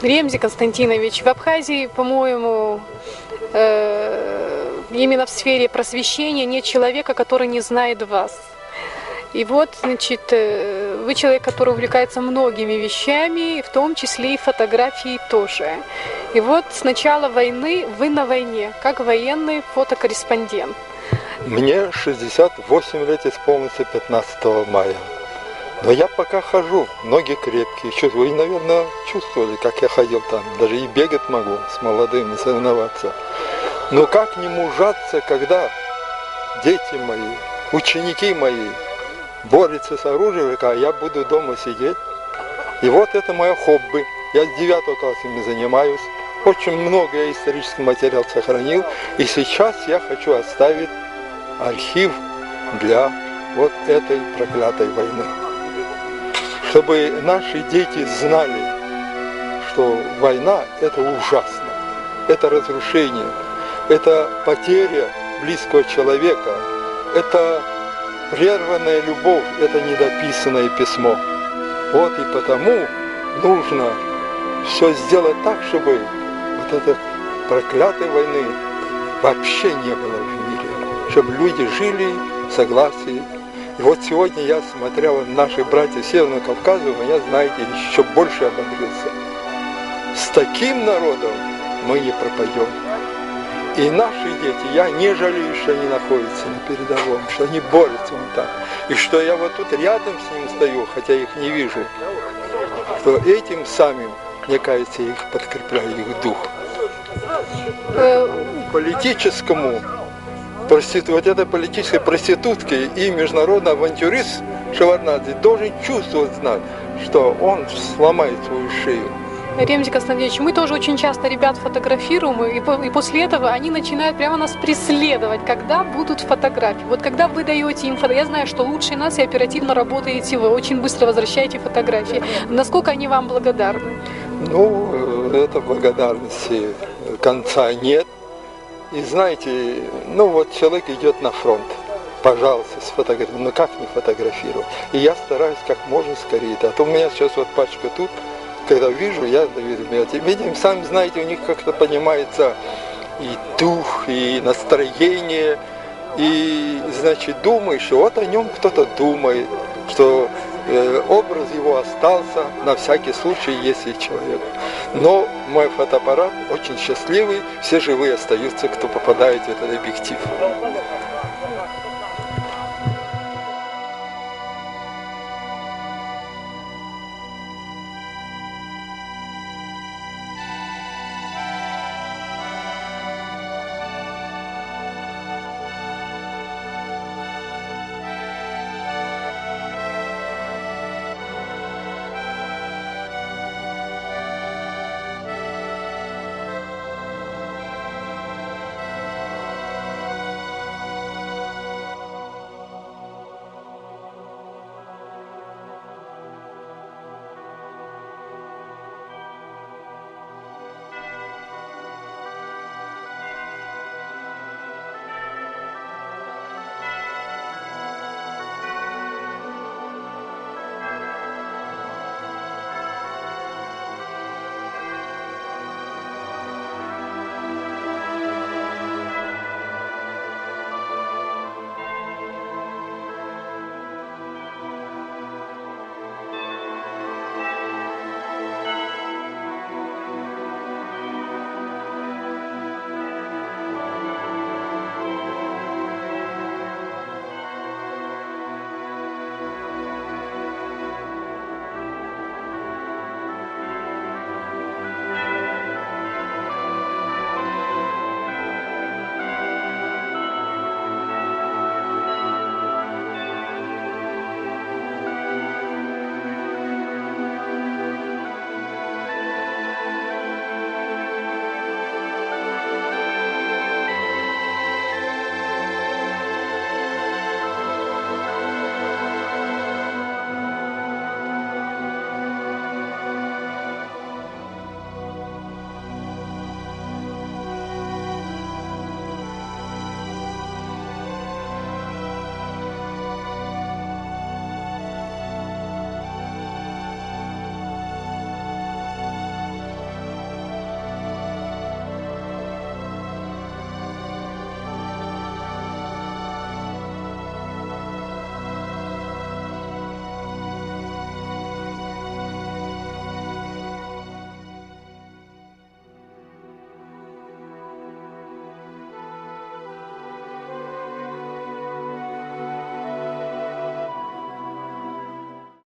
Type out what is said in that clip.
Ремзи Константинович, в Абхазии, по-моему, именно в сфере просвещения нет человека, который не знает вас. И вот, значит, вы человек, который увлекается многими вещами, в том числе и фотографией тоже. И вот с начала войны вы на войне, как военный фотокорреспондент. Мне 68 лет исполнится 15 мая. Но я пока хожу, ноги крепкие, чувствую. Вы, наверное, чувствовали, как я ходил там. Даже и бегать могу с молодыми, соревноваться. Но как не мужаться, когда дети мои, ученики мои борются с оружием, а я буду дома сидеть. И вот это мое хобби. Я с 9 класса ими занимаюсь. Очень много я исторический материал сохранил. И сейчас я хочу оставить архив для вот этой проклятой войны. Чтобы наши дети знали, что война – это ужасно, это разрушение, это потеря близкого человека, это прерванная любовь, это недописанное письмо. Вот и потому нужно все сделать так, чтобы вот этой проклятой войны вообще не было в мире, чтобы люди жили в согласии. И вот сегодня я, смотря вот наших братьев Северного Кавказа, у меня, знаете, еще больше ободрился. С таким народом мы не пропадем. И наши дети, я не жалею, что они находятся на передовом, что они борются вон там. И что я вот тут рядом с ним стою, хотя их не вижу. Что этим самим, мне кажется, их подкрепляю, их дух. Политическому вот этой политической проститутке и международный авантюрист Шеварднадзе должен чувствовать, знать, что он сломает свою шею. Ремзи Константинович, мы тоже очень часто ребят фотографируем, и после этого они начинают прямо нас преследовать, когда будут фотографии. Вот когда вы даете им фото, я знаю, что лучше нас и оперативно работаете вы, очень быстро возвращаете фотографии. Насколько они вам благодарны? Ну, это благодарности конца нет. И знаете, ну вот человек идет на фронт, пожалуйста, сфотографируй, ну как не фотографировать? И я стараюсь как можно скорее. А то у меня сейчас вот пачка тут, когда вижу, я видим, сами знаете, у них как-то поднимается и дух, и настроение, и, значит, думаешь, что вот о нем кто-то думает, что образ его остался на всякий случай, если человек. Но мой фотоаппарат очень счастливый, все живые остаются, кто попадает в этот объектив.